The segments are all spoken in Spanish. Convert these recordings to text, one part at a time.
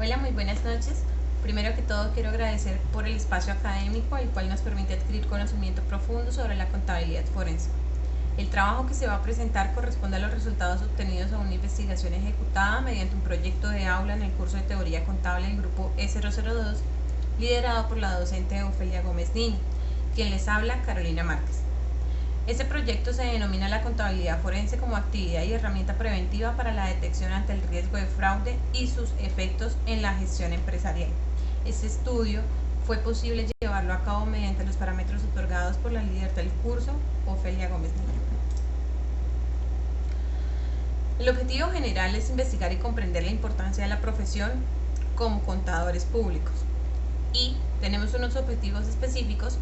Hola, muy buenas noches. Primero que todo quiero agradecer por el espacio académico, el cual nos permite adquirir conocimiento profundo sobre la contabilidad forense. El trabajo que se va a presentar corresponde a los resultados obtenidos a una investigación ejecutada mediante un proyecto de aula en el curso de Teoría Contable del grupo E002, liderado por la docente Ofelia Gómez Niño, quien les habla, Carolina Márquez. Este proyecto se denomina la contabilidad forense como actividad y herramienta preventiva para la detección ante el riesgo de fraude y sus efectos en la gestión empresarial. Este estudio fue posible llevarlo a cabo mediante los parámetros otorgados por la líder del curso, Ofelia Gómez Niño. El objetivo general es investigar y comprender la importancia de la profesión como contadores públicos. Y tenemos unos objetivos específicos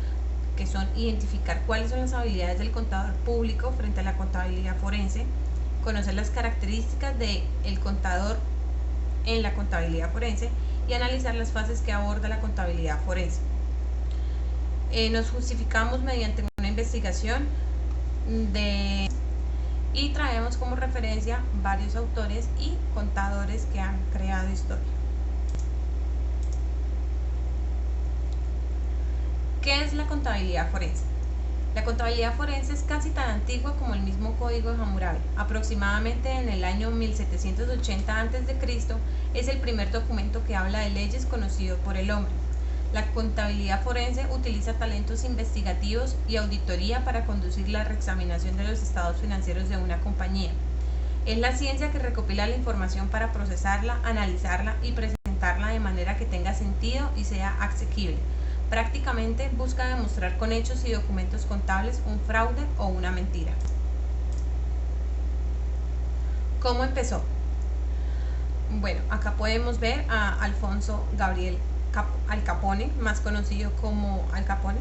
que son identificar cuáles son las habilidades del contador público frente a la contabilidad forense, conocer las características del contador en la contabilidad forense y analizar las fases que aborda la contabilidad forense. Nos justificamos mediante una investigación y traemos como referencia varios autores y contadores que han creado historia. ¿Qué es la contabilidad forense? La contabilidad forense es casi tan antigua como el mismo Código de Hammurabi. Aproximadamente en el año 1780 a.C. es el primer documento que habla de leyes conocido por el hombre. La contabilidad forense utiliza talentos investigativos y auditoría para conducir la reexaminación de los estados financieros de una compañía. Es la ciencia que recopila la información para procesarla, analizarla y presentarla de manera que tenga sentido y sea asequible. Prácticamente busca demostrar con hechos y documentos contables un fraude o una mentira. ¿Cómo empezó? Bueno, acá podemos ver a Alfonso Gabriel Al Capone, más conocido como Al Capone.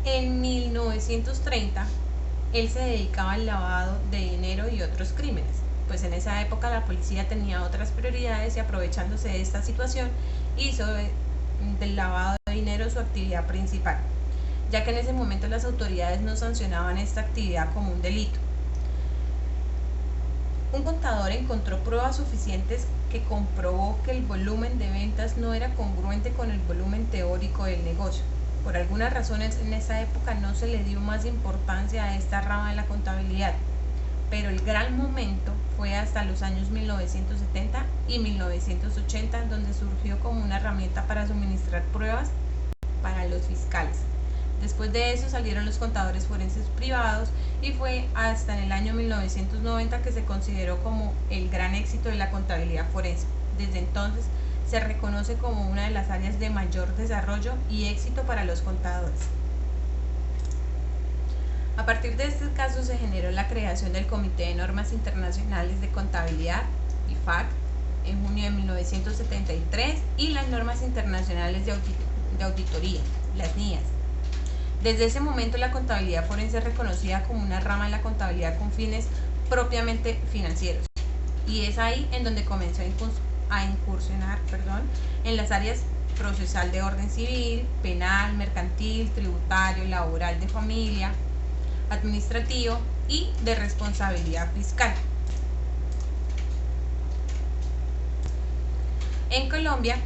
En 1930, él se dedicaba al lavado de dinero y otros crímenes. Pues en esa época la policía tenía otras prioridades y aprovechándose de esta situación hizo del lavado de dinero su actividad principal, ya que en ese momento las autoridades no sancionaban esta actividad como un delito. Un contador encontró pruebas suficientes que comprobó que el volumen de ventas no era congruente con el volumen teórico del negocio. Por algunas razones en esa época no se le dio más importancia a esta rama de la contabilidad, pero el gran momento fue hasta los años 1970 y 1980, donde surgió como una herramienta para suministrar pruebas para los fiscales. Después de eso salieron los contadores forenses privados y fue hasta en el año 1990 que se consideró como el gran éxito de la contabilidad forense. Desde entonces se reconoce como una de las áreas de mayor desarrollo y éxito para los contadores. A partir de este caso se generó la creación del Comité de Normas Internacionales de Contabilidad, IFAC, en junio de 1973 y las Normas Internacionales de Auditoría, las NIAS. Desde ese momento la contabilidad forense es reconocida como una rama de la contabilidad con fines propiamente financieros, y es ahí en donde comenzó a incursionar en las áreas procesal de orden civil, penal, mercantil, tributario, laboral, de familia, administrativo y de responsabilidad fiscal. En Colombia,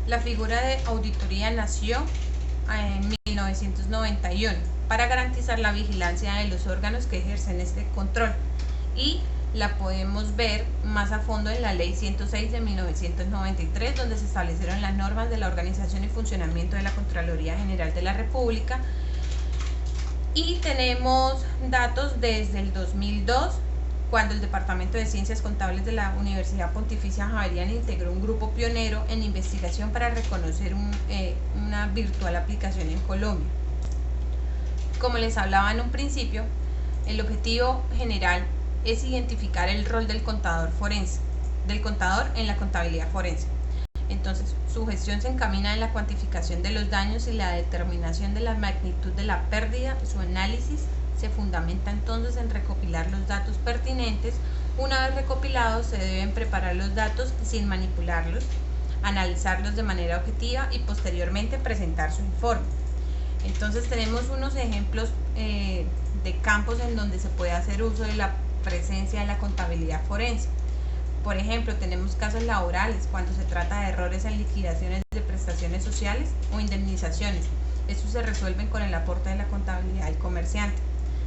la figura de auditoría nació en 1991 para garantizar la vigilancia de los órganos que ejercen este control, y la podemos ver más a fondo en la Ley 106 de 1993, donde se establecieron las normas de la organización y funcionamiento de la Contraloría General de la República. Y tenemos datos desde el 2002, cuando el Departamento de Ciencias Contables de la Universidad Pontificia Javeriana integró un grupo pionero en investigación para reconocer una virtual aplicación en Colombia. Como les hablaba en un principio, el objetivo general es identificar el rol del contador forense, del contador en la contabilidad forense. Entonces, su gestión se encamina en la cuantificación de los daños y la determinación de la magnitud de la pérdida. Su análisis se fundamenta entonces en recopilar los datos pertinentes. Una vez recopilados, se deben preparar los datos sin manipularlos, analizarlos de manera objetiva y posteriormente presentar su informe. Entonces, tenemos unos ejemplos de campos en donde se puede hacer uso de la presencia de la contabilidad forense. Por ejemplo, tenemos casos laborales cuando se trata de errores en liquidaciones de prestaciones sociales o indemnizaciones. Estos se resuelven con el aporte de la contabilidad del comerciante.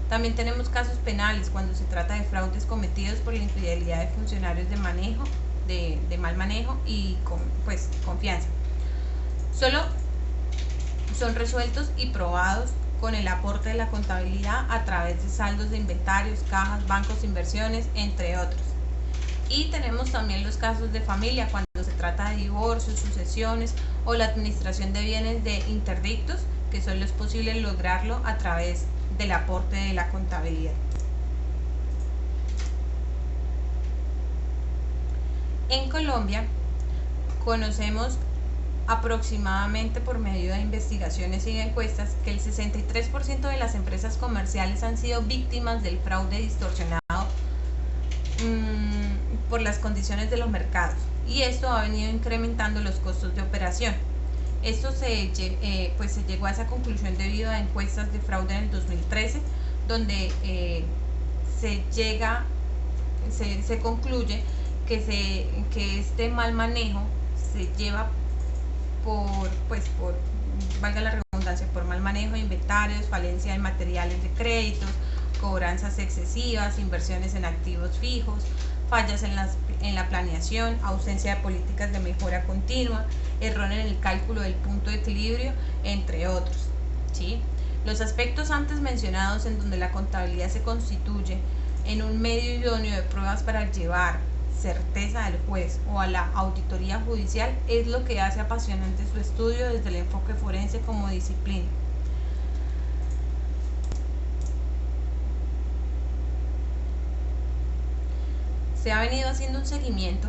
También tenemos casos penales cuando se trata de fraudes cometidos por la infidelidad de funcionarios de manejo, de mal manejo y confianza. Solo son resueltos y probados con el aporte de la contabilidad a través de saldos de inventarios, cajas, bancos, inversiones, entre otros. Y tenemos también los casos de familia cuando se trata de divorcios, sucesiones o la administración de bienes de interdictos, que solo es posible lograrlo a través del aporte de la contabilidad. En Colombia conocemos aproximadamente por medio de investigaciones y de encuestas que el 63% de las empresas comerciales han sido víctimas del fraude distorsionado por las condiciones de los mercados, y esto ha venido incrementando los costos de operación. Esto se llegó a esa conclusión debido a encuestas de fraude en el 2013, donde se concluye que este mal manejo se lleva valga la redundancia, por mal manejo de inventarios, falencia de materiales de créditos, cobranzas excesivas, inversiones en activos fijos, fallas en la planeación, ausencia de políticas de mejora continua, error en el cálculo del punto de equilibrio, entre otros, ¿sí? Los aspectos antes mencionados, en donde la contabilidad se constituye en un medio idóneo de pruebas para llevar certeza al juez o a la auditoría judicial, es lo que hace apasionante su estudio desde el enfoque forense como disciplina. Se ha venido haciendo un seguimiento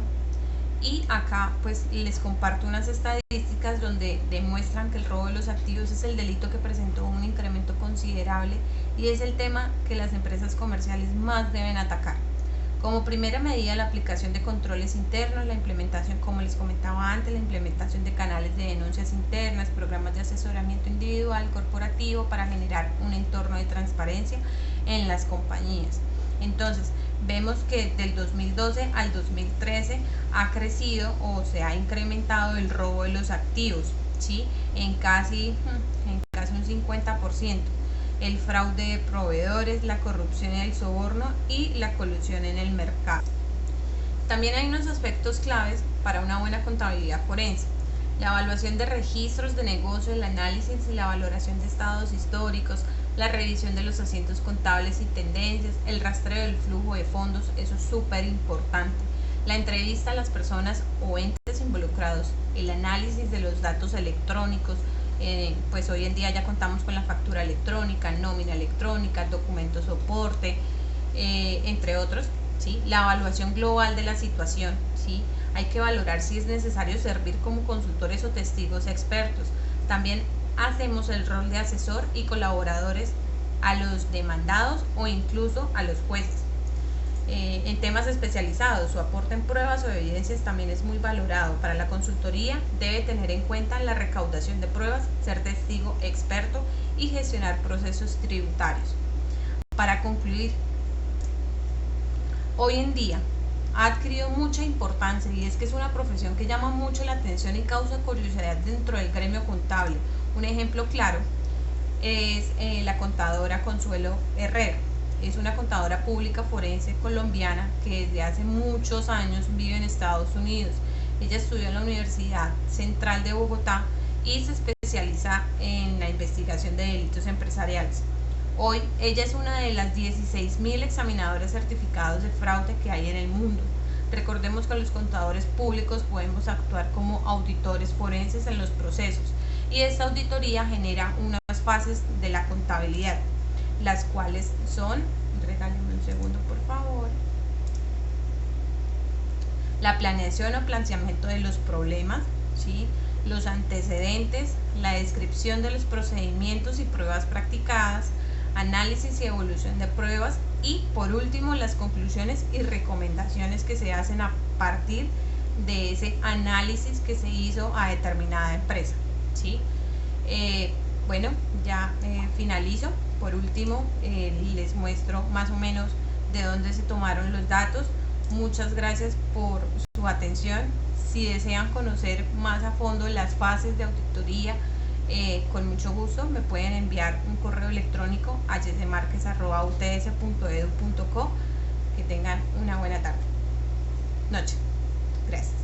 y acá les comparto unas estadísticas donde demuestran que el robo de los activos es el delito que presentó un incremento considerable y es el tema que las empresas comerciales más deben atacar. Como primera medida, la aplicación de controles internos, la implementación, como les comentaba antes, la implementación de canales de denuncias internas, programas de asesoramiento individual, corporativo, para generar un entorno de transparencia en las compañías. Entonces, vemos que del 2012 al 2013 ha crecido o se ha incrementado el robo de los activos, ¿sí? en casi un 50%. El fraude de proveedores, la corrupción y el soborno y la colusión en el mercado. También hay unos aspectos claves para una buena contabilidad forense: la evaluación de registros de negocio, el análisis y la valoración de estados históricos, la revisión de los asientos contables y tendencias, el rastreo del flujo de fondos, eso es súper importante, la entrevista a las personas o entes involucrados, el análisis de los datos electrónicos. Hoy en día ya contamos con la factura electrónica, nómina electrónica, documento soporte, entre otros, ¿sí? La evaluación global de la situación, ¿sí? Hay que valorar si es necesario servir como consultores o testigos expertos. También hacemos el rol de asesor y colaboradores a los demandados o incluso a los jueces. En temas especializados, su aporte en pruebas o evidencias también es muy valorado. Para la consultoría debe tener en cuenta la recaudación de pruebas, ser testigo experto y gestionar procesos tributarios. Para concluir, hoy en día ha adquirido mucha importancia y es que es una profesión que llama mucho la atención y causa curiosidad dentro del gremio contable. Un ejemplo claro es la contadora Consuelo Herrera. Es una contadora pública forense colombiana que desde hace muchos años vive en Estados Unidos. Ella estudió en la Universidad Central de Bogotá y se especializa en la investigación de delitos empresariales. Hoy ella es una de las 16.000 examinadores certificados de fraude que hay en el mundo. Recordemos que los contadores públicos podemos actuar como auditores forenses en los procesos, y esta auditoría genera unas fases de la contabilidad, las cuales son, regálenme un segundo por favor, la planeación o planteamiento de los problemas, ¿sí? Los antecedentes, la descripción de los procedimientos y pruebas practicadas, análisis y evolución de pruebas y por último las conclusiones y recomendaciones que se hacen a partir de ese análisis que se hizo a determinada empresa, ¿sí? Finalizo. Por último, les muestro más o menos de dónde se tomaron los datos. Muchas gracias por su atención. Si desean conocer más a fondo las fases de auditoría, con mucho gusto me pueden enviar un correo electrónico a yesdemarquez@uts.edu.co. Que tengan una buena tarde, noche. Gracias.